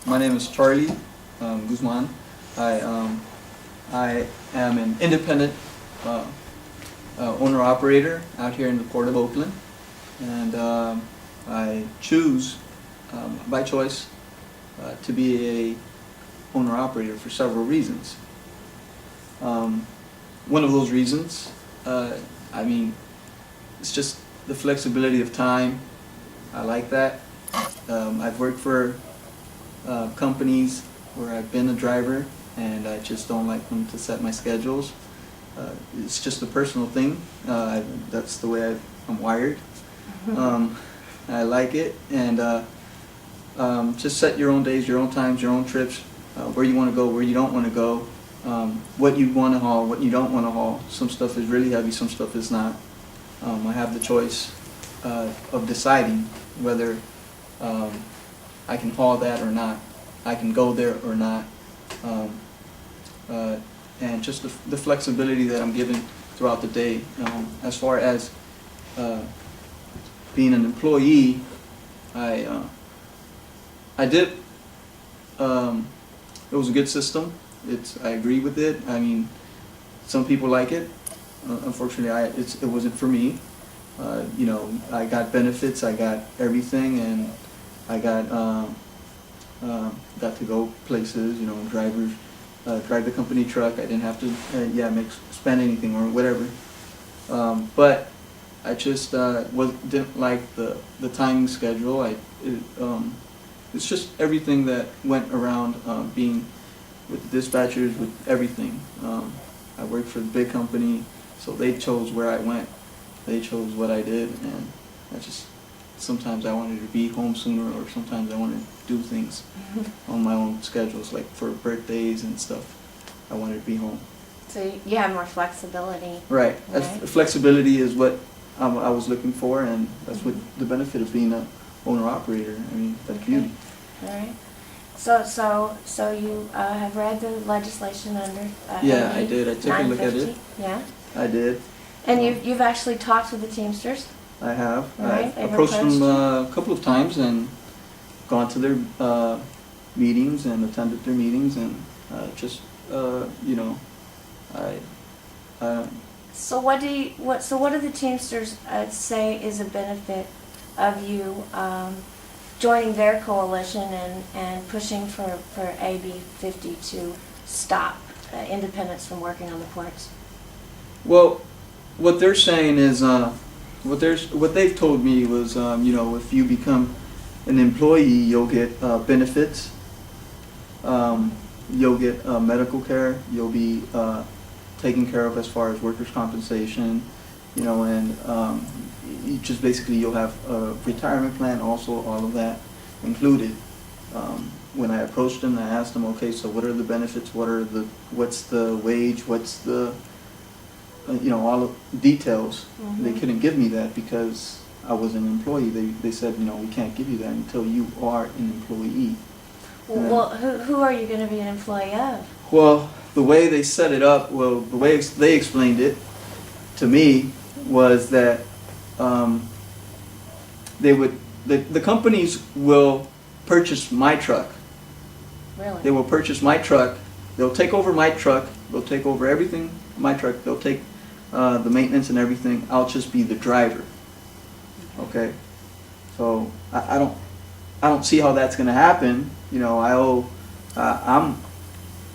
My name is Charlie Guzman. I am an independent owner-operator out here in the Port of Oakland, and I choose by choice to be a owner-operator for several reasons. One of those reasons, it's just the flexibility of time. I like that. I've worked for companies where I've been a driver, and I just don't like them to set my schedules. It's just a personal thing. That's the way I'm wired. I like it, and just set your own days, your own times, your own trips, where you want to go, where you don't want to go, what you want to haul, what you don't want to haul. Some stuff is really heavy, some stuff is not. I have the choice of deciding whether I can haul that or not, I can go there or not, and just the flexibility that I'm given throughout the day. As far as being an employee, I did. It was a good system. I agree with it. I mean, some people like it. Unfortunately, it wasn't for me. You know, I got benefits, I got everything, and I got to go places. You know, drive the company truck. I didn't have to spend anything or whatever. But I just didn't like the timing schedule. It's just everything that went around being with the dispatchers, with everything. I worked for the big company, so they chose where I went. They chose what I did, and sometimes I wanted to be home sooner, or sometimes I wanted to do things on my own schedules, like for birthdays and stuff. I wanted to be home. So you have more flexibility. Right. Flexibility is what I was looking for, and that's what the benefit of being an owner-operator. I mean, that's beauty. All right. So you have read the legislation under Yeah, I did. I took a look at it. Yeah. I did. And you've actually talked with the Teamsters? I have. Right. I've approached them a couple of times and gone to their meetings and attended their meetings, and you know, So what do the Teamsters say is a benefit of you joining their coalition and pushing for AB 50 to stop independents from working on the ports? Well, what they're saying is, what they've told me was, you know, if you become an employee, you'll get benefits, you'll get medical care, you'll be taken care of as far as workers' compensation, you know, and you'll have a retirement plan, also all of that included. When I approached them, I asked them, okay, so what are the benefits? What's the wage? What's the all of details. They couldn't give me that because I was an employee. They said, you know, we can't give you that until you are an employee. Well, who are you going to be an employee of? Well, the way they set it up, the way they explained it to me was that the companies will purchase my truck. Really? They will purchase my truck. They'll take over my truck. They'll take over everything. My truck. They'll take the maintenance and everything. I'll just be the driver. Okay. So I don't see how that's going to happen. You know, I'm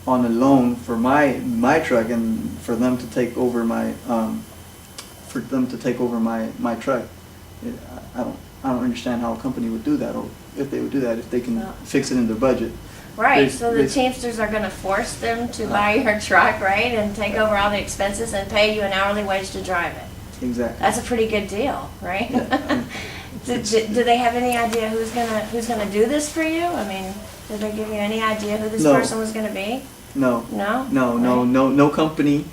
on a loan for my truck, and for them to take over my truck. I don't understand how a company would do that, or if they would do that, if they can fix it in their budget. Right, so the Teamsters are going to force them to buy your truck, right, and take over all the expenses and pay you an hourly wage to drive it. Exactly. That's a pretty good deal, right? Yeah. Do they have any idea who's gonna do this for you? I mean, did they give you any idea who this person was going to be? No. No? No company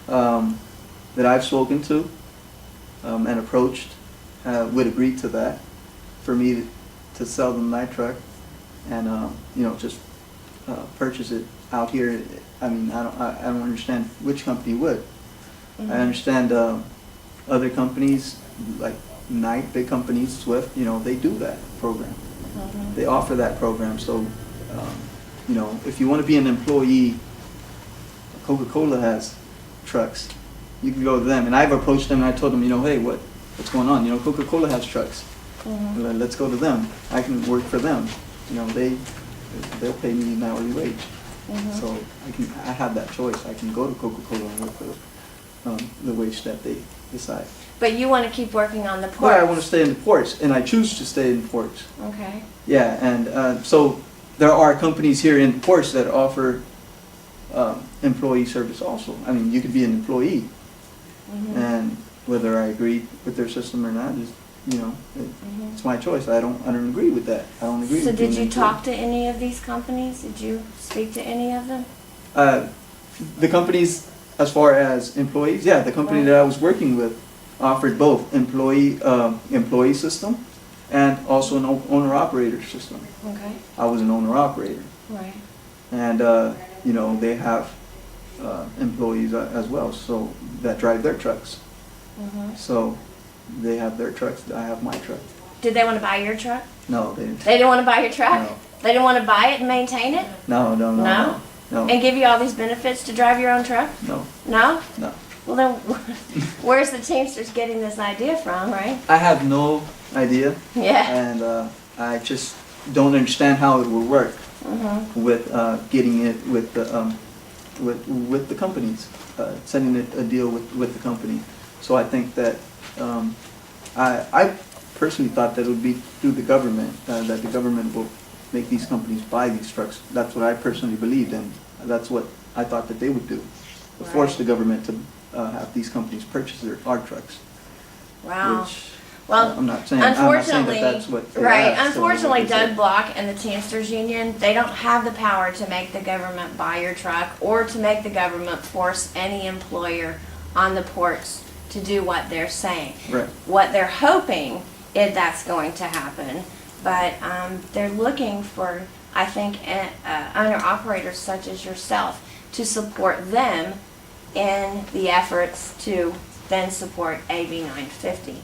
that I've spoken to and approached would agree to that, for me to sell them my truck and just purchase it out here. I mean, I don't understand which company would. I understand other companies like Knight, big companies, Swift, they do that program. They offer that program. So You know, if you want to be an employee, Coca-Cola has trucks. You can go to them, and I've approached them and I told them, you know, hey, what's going on? You know, Coca-Cola has trucks. Let's go to them. I can work for them. You know, they'll pay me an hourly wage. So I have that choice. I can go to Coca-Cola and work for the wage that they decide. But you want to keep working on the ports? But I want to stay in the ports, and I choose to stay in the ports. Okay. Yeah, and so there are companies here in ports that offer employee service also. I mean, you could be an employee, and whether I agree with their system or not is, you know, it's my choice. I don't agree with that. I don't agree. So with did being you an talk to any of these companies? Did you speak to any of them? The companies, as far as employees, yeah, the company that I was working with offered both employee system and also an owner-operator system. Okay. I was an owner-operator. Right. And, you know, they have employees as well, so that drive their trucks. So they have their trucks, I have my truck. Did they want to buy your truck? No, they didn't. They didn't want to buy your truck? No. They didn't want to buy it and maintain it? No. No? And give you all these benefits to drive your own truck? No. No? No. Well then, where's the Teamsters getting this idea from, right? I have no idea. Yeah. And I just don't understand how it will work with getting it with the companies, sending it a deal with the company. So I think that I personally thought that it would be through the government, that the government will make these companies buy these trucks. That's what I personally believed, and that's what I thought that they would do. Force the government to have these companies purchase our trucks. Wow. Which, well, I'm not saying unfortunately, that that's what they right. asked, Unfortunately, so what they Doug Block and the Teamsters Union, they don't have the power to make the government buy your truck or to make the government force any employer on the ports to do what they're saying. Right. What they're hoping is that's going to happen, but they're looking for, I think, owner-operaters such as yourself to support them in the efforts to then support AB 950.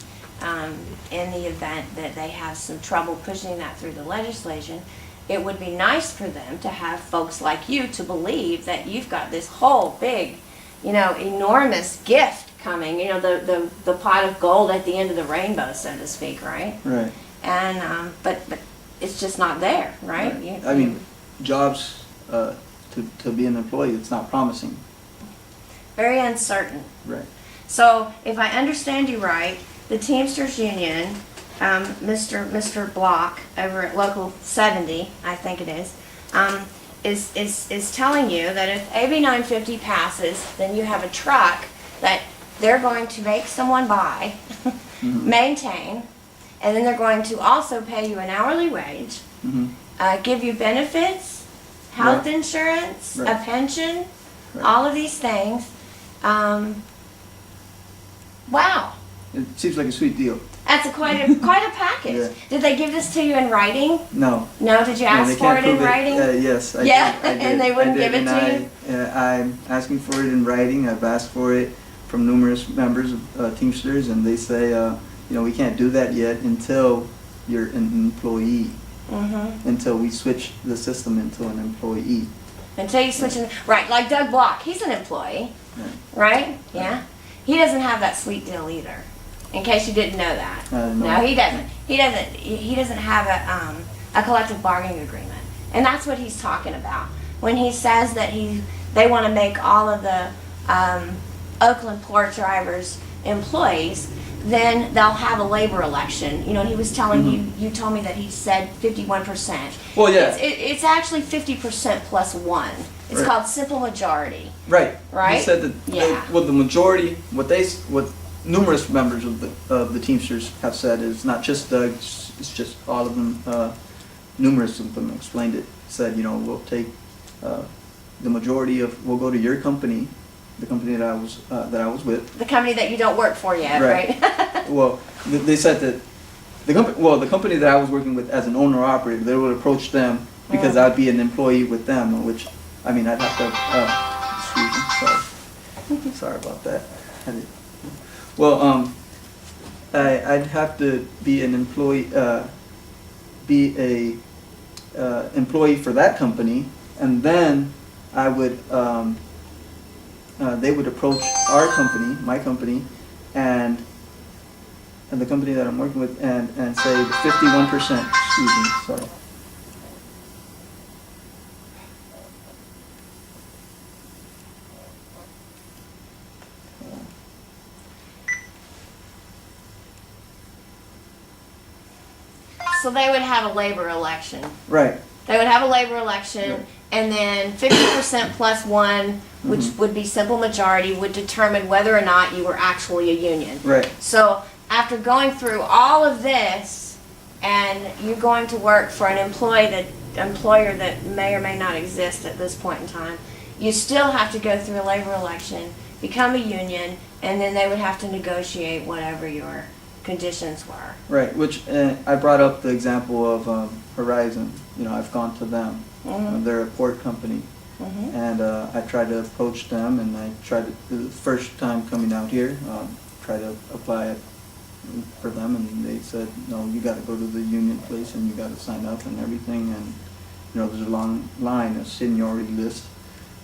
In the event that they have some trouble pushing that through the legislation, it would be nice for them to have folks like you to believe that you've got this whole big, you know, enormous gift coming, you know, the pot of gold at the end of the rainbow, so to speak, right? Right. And, but it's just not there, right? Right. I mean, jobs, to be an employee, it's not promising. Very uncertain. Right. So, if I understand you right, the Teamsters Union, Mr. Block over at Local 70, I think it is telling you that if AB 950 passes, then you have a truck that they're going to make someone buy, maintain, and then they're going to also pay you an hourly wage, give you benefits, health insurance, a pension, all of these things. Wow. It seems like a sweet deal. That's quite a package. Yeah. Did they give this to you in writing? No. No, did you ask for it in writing? Yes, I Yeah, did. I did. and they wouldn't I did, give it and to you? I'm asking for it in writing. I've asked for it from numerous members of Teamsters, and they say, you know, we can't do that yet until you're an employee. Until we switch the system into an employee. Until you switch in, right, like Doug Block, he's an employee, right? Yeah. He doesn't have that sweet deal either. In case you didn't know that. No, he doesn't. He doesn't have a collective bargaining agreement, and that's what he's talking about when he says that they want to make all of the Oakland port drivers employees. Then they'll have a labor election. You know, he was telling you told me that he said 51%. Well, yeah. It's actually 50% plus 1. It's called simple majority. Right. Right. He said that the majority, what numerous members of the Teamsters have said is not just Doug, it's just all of them. Numerous of them explained it. Said, you know, we'll take the majority we'll go to your company, the company that I was with. The company that you don't work for yet, right? Well, they said that the company that I was working with as an owner-operator, they would approach them because I'd be an employee with them, which, I mean, I'd have to, excuse me, sorry about that. Well, I'd have to be an employee, be a employee for that company, and then I would they would approach our company, my company, and the company that I'm working with, and say 51%. Excuse me, sorry. So they would have a labor election. Right. They would have a labor election, Right. and then 50% plus one, which would be simple majority, would determine whether or not you were actually a union. Right. So after going through all of this, and you're going to work for an employer that may or may not exist at this point in time, you still have to go through a labor election, become a union, and then they would have to negotiate whatever your conditions were. Right, which I brought up the example of Horizon. You know, I've gone to them. They're a port company, and I tried to approach them, and I tried to, the first time coming out here, try to apply for them, and they said, no, you got to go to the union place, and you got to sign up and everything, and you know, there's a long line, a seniority list,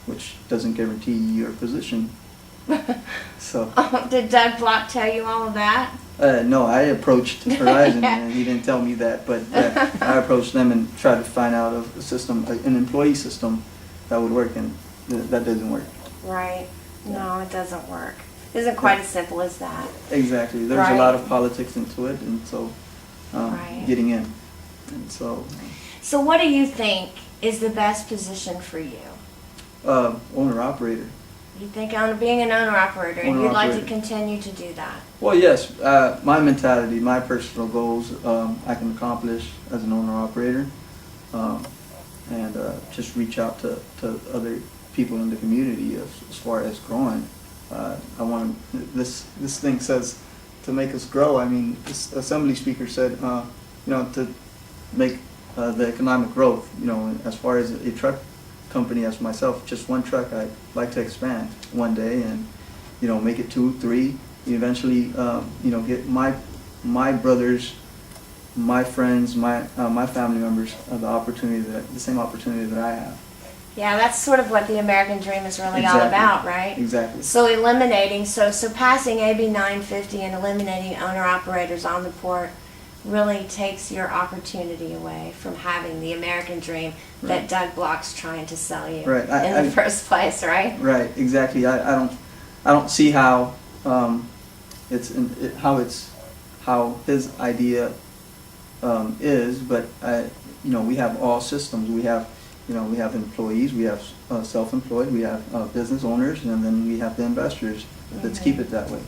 which doesn't guarantee your position. So. Did Doug Block tell you all of that? No, I approached Horizon Yeah. and he didn't tell me that, but I approached them and tried to find out of a system, an employee system that would work, and that doesn't work. Right. No, it doesn't work. It isn't quite as simple as that. Exactly. There's Right. a lot of politics into it, and so Right. getting in, and so So what do you think is the best position for you? owner operator. You think being an owner-operator, and Owner you'd like to operator. continue to do that? Well, yes, my mentality, my personal goals, I can accomplish as an owner operator, and just reach out to other people in the community as far as growing. I want this thing says to make us grow. I mean, this assembly speaker said, you know, to make the economic growth. You know, as far as a truck company as myself, just one truck, I'd like to expand one day, and you know, make it 2, 3, eventually you know, get my brothers, my friends, my family members the same opportunity that I have. Yeah, that's sort of what the American dream is really all Exactly. about, right? Exactly. So so passing AB 950 and eliminating owner-operators on the port really takes your opportunity away from having the American dream that Doug Block's trying to sell you Right. in the first place, right? Right. Exactly. I don't see how how his idea is, but you know, we have all systems. We have, you know, we have employees, we have self-employed, we have business owners, and then we have the investors. Let's keep it that way.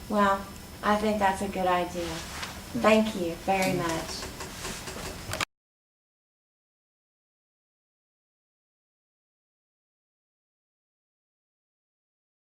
Well, I think that's a good idea. Thank you very much.